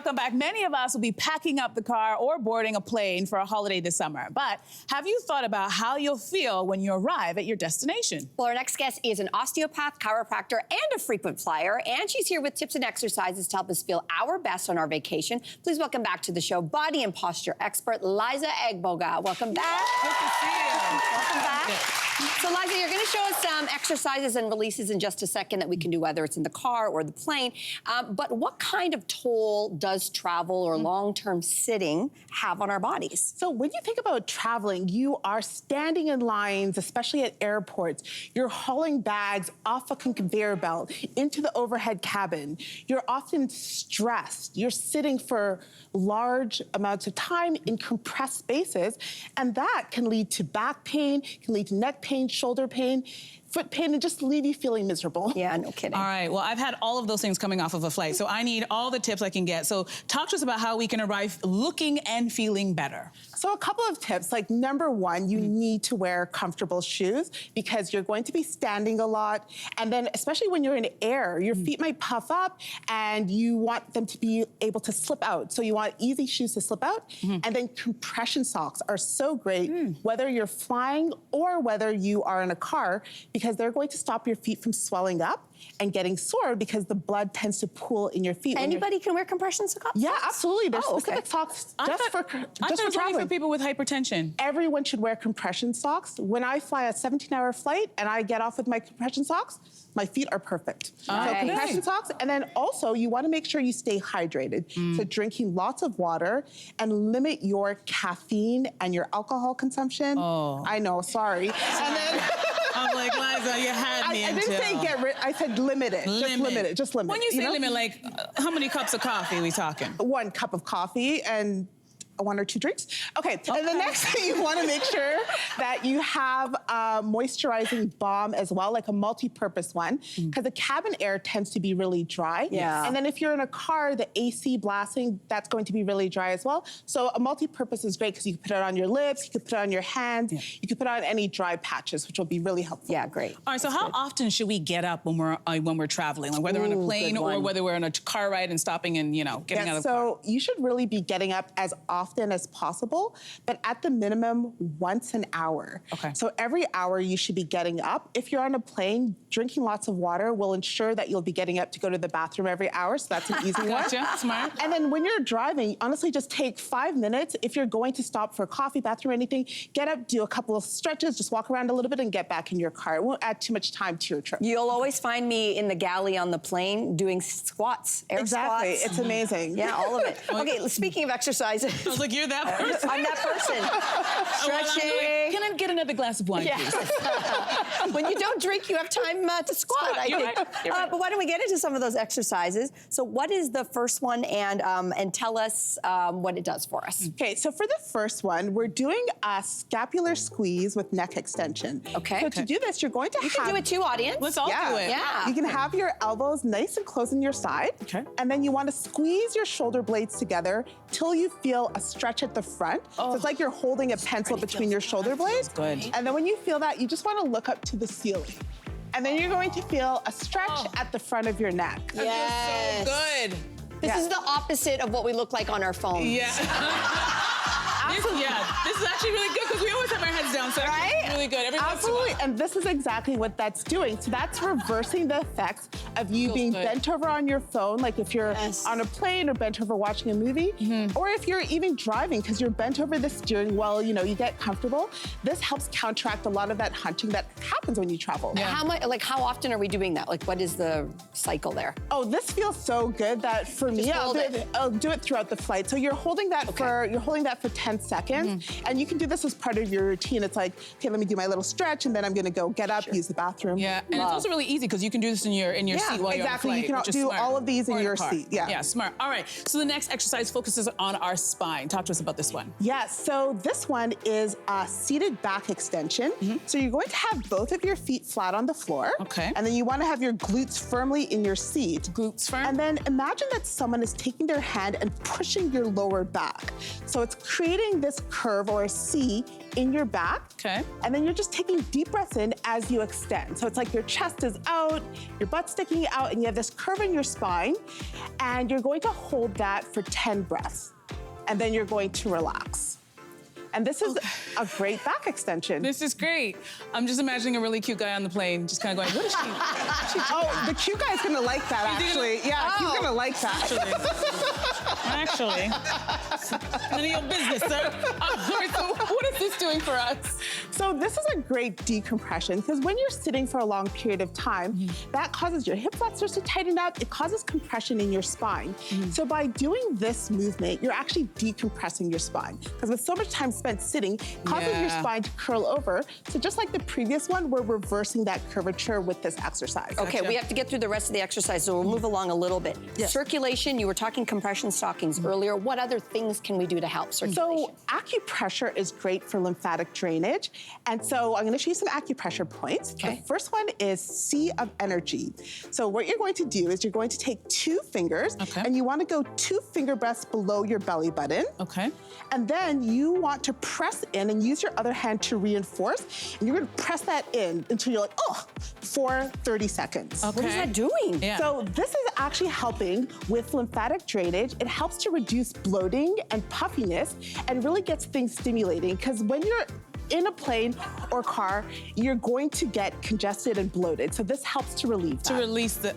welcome back. Many of us will be packing up the car or boarding a plane for a holiday this summer. But have you thought about how you'll feel when you arrive at your destination? Well, our next guest is an osteopath, chiropractor, and a frequent flyer. And she's here with tips and exercises to help us feel our best on our vacation. Please welcome back to the show, body and posture expert, Liza Egboga. Welcome back. Good to see you. Welcome back. So, Liza, you're going to show us some exercises and releases in just a second that we can do, whether it's in the car or the plane. But what kind of toll does travel or long-term sitting have on our bodies? So when you think about traveling, you are standing in lines, especially at airports. You're hauling bags off a conveyor belt into the overhead cabin. You're often stressed. You're sitting for large amounts of time in compressed spaces, and that can lead to back pain, can lead to neck pain, shoulder pain, foot pain, and just leave you feeling miserable. Yeah, no kidding. All right, well, I've had all of those things coming off of a flight, so I need all the tips I can get. So talk to us about how we can arrive looking and feeling better. So a couple of tips, like number one, you need to wear comfortable shoes because you're going to be standing a lot. And then especially when you're in air, your feet might puff up and you want them to be able to slip out. So you want easy shoes to slip out. And then compression socks are so great, whether you're flying or whether you are in a car, because they're going to stop your feet from swelling up and getting sore because the blood tends to pool in your feet. Anybody can wear compression socks? Yeah, absolutely. There's specific okay. socks I just thought for only traveling. for people with hypertension. Everyone should wear compression socks. When I fly a 17-hour flight and I get off with my compression socks, my feet are perfect. So compression socks, and then also you want to make sure you stay hydrated. So drinking lots of water and limit your caffeine and your alcohol consumption. Oh. I know, sorry. And then I'm like, Liza, you had me I didn't say get rid. I said limit it. Just limit it. Just limit it. When you say know? limit, like, how many cups of coffee are we talking? 1 cup of coffee and 1 or 2 drinks. Okay, and the next thing you want to make sure that you have a moisturizing balm as well, like a multi-purpose one, because the cabin air tends to be really dry. Yeah. And then if you're in a car, the AC blasting, that's going to be really dry as well. So a multi-purpose is great because you can put it on your lips, you can put it on your hands, you can put it on any dry patches, which will be really helpful. Yeah, great. All right, so how often should we get up when we're traveling, like whether on a plane or whether we're on a car ride and stopping and, you know, getting out of the car? So you should really be getting up as often as possible, but at the minimum once an hour. Okay. So every hour you should be getting up. If you're on a plane, drinking lots of water will ensure that you'll be getting up to go to the bathroom every hour, so that's an easy one. Gotcha, smart. And then when you're driving, honestly, just take 5 minutes. If you're going to stop for coffee, bathroom, or anything, get up, do a couple of stretches, just walk around a little bit and get back in your car. It won't add too much time to your trip. You'll always find me in the galley on the plane doing squats, air Exactly, squats. it's amazing. Yeah, all of it. Okay, speaking of exercises. I was like, you're that person. I'm that person. Stretching. Can I get another glass of wine, please? When you don't drink, you have time to squat, I You're think. right. You're right. But why don't we get into some of those exercises? So what is the first one, and tell us what it does for us. Okay, so for the first one, we're doing a scapular squeeze with neck extension. Okay. So to do this, you're going to You can do it too, audience. Let's all do it. Yeah. You can have your elbows nice and close in your side. Okay. And then you want to squeeze your shoulder blades together till you feel a stretch at the front. So it's like you're holding a pencil between your shoulder blades. good. And then when you feel that, you just want to look up to the ceiling. And then you're going to feel a stretch at the front of your neck. Yes. So good. This is the opposite of what we look like on our phones. Yeah. This is actually really good because we always have our heads down, so Right? it's really good. Everyone's Absolutely, and this is exactly what that's doing. So that's reversing the effects of you being good. bent over on your phone, like if you're on a plane or bent over watching a movie, or if you're even driving because you're bent over the steering wheel, you know, you get comfortable. This helps counteract a lot of that hunching that happens when you travel. Yeah. How often are we doing that? Like, what is the cycle there? Oh, this feels so good that for me, hold I'll do it throughout the flight. So you're holding that for 10 seconds, and you can do this as part of your routine. It's like, okay, let me do my little stretch, and then I'm gonna go get up, use the bathroom. Yeah, and it's also really easy because you can do this in your seat while you're on a flight, you can which is do smart. all of these in Or your car. seat. Yeah, smart. All right, so the next exercise focuses on our spine. Talk to us about this one. Yes, so this one is a seated back extension. So you're going to have both of your feet flat on the floor. Okay. And then you want to have your glutes firmly in your seat. Glutes firm. And then imagine that someone is taking their hand and pushing your lower back. So it's creating creating this curve or a C in your back. Okay. And then you're just taking deep breaths in as you extend. So it's like your chest is out, your butt's sticking out, and you have this curve in your spine. And you're going to hold that for 10 breaths. And then you're going to relax. And this is a great back extension. This is great. I'm just imagining a really cute guy on the plane, just kind of going, what is she? Oh, the cute guy's gonna like that, actually. Yeah, he's gonna like that. Actually. None of your business, sir. So what is this doing for us? So this is a great decompression because when you're sitting for a long period of time, that causes your hip flexors to tighten up. It causes compression in your spine. So by doing this movement, you're actually decompressing your spine because with so much time spent sitting, it causes your spine to curl over. So just like the previous one, we're reversing that curvature with this exercise. Okay, we have to get through the rest of the exercise, so we'll move along a little bit. Yes. Circulation, you were talking compression stockings earlier. What other things can we do to help circulation? So acupressure is great for lymphatic drainage. And so I'm gonna show you some acupressure points. Okay. The first one is sea of energy. So what you're going to do is you're going to take 2 fingers and you wanna go 2 finger breaths below your belly button. Okay. And then you want to press in and use your other hand to reinforce. And you're gonna press that in until you're like, oh, for 30 seconds. What is that doing? Yeah. So this is actually helping with lymphatic drainage. It helps to reduce bloating and puffiness and really gets things stimulating because when you're in a plane or car, you're going to get congested and bloated. So this helps to relieve that. To release the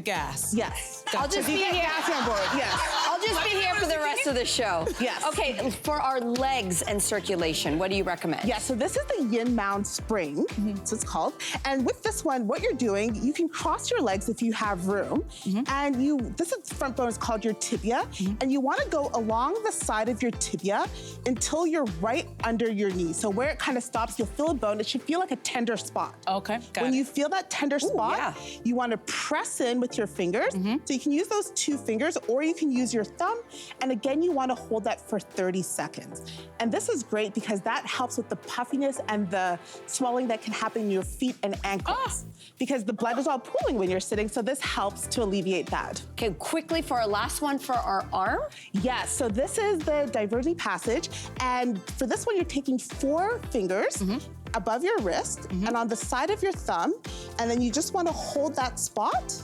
gas. Yes. I'll just be here. Gas on board, yes. I'll just be here for the rest of the show. Yes. Okay, for our legs and circulation, what do you recommend? Yeah, so this is the Yin Mound Spring, so it's called. And with this one, what you're doing, you can cross your legs if you have room. And this is front bone is called your tibia. And you wanna go along the side of your tibia until you're right under your knee. So where it kind of stops, you'll feel a bone. It should feel like a tender spot. Okay, got When it. you feel that tender spot, you wanna press in with your fingers. So you can use those 2 fingers or you can use your thumb. And again, you wanna hold that for 30 seconds. And this is great because that helps with the puffiness and the swelling that can happen in your feet and ankles. Because the blood is all pooling when you're sitting, so this helps to alleviate that. Okay, quickly for our last one for our arm. Yes, so this is the diverging passage. And for this one, you're taking 4 fingers above your wrist and on the side of your thumb. And then you just wanna hold that spot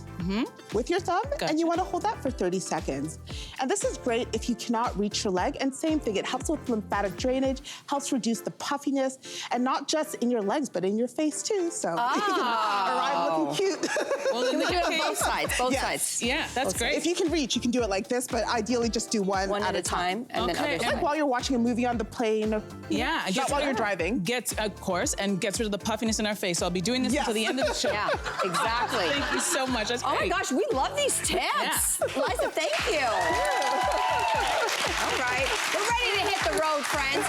with your thumb, and you wanna hold that for 30 seconds. And this is great if you cannot reach your leg. And same thing, it helps with lymphatic drainage, helps reduce the puffiness, and not just in your legs, but in your face too. So you can arrive looking cute. Well, Can we do it on both sides? Both Yes. sides. Yeah, that's great. If you can reach, you can do it like this, but ideally just do one At a time, and then Okay. other It's side. like while you're watching a movie on the plane. Yeah, Not while you're driving. Gets, of course, and gets rid of the puffiness in our face. So I'll be doing this Yes. until the end of the show. Yeah, exactly. Thank you so much. That's Oh my great. gosh, we love these tips. Liza, thank you. All right, we're ready to hit the road, friends.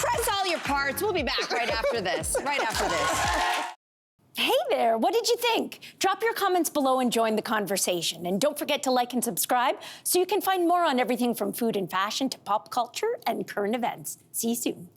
Press all your parts. We'll be back right after this. Hey there, what did you think? Drop your comments below and join the conversation. And don't forget to like and subscribe so you can find more on everything from food and fashion to pop culture and current events. See you soon.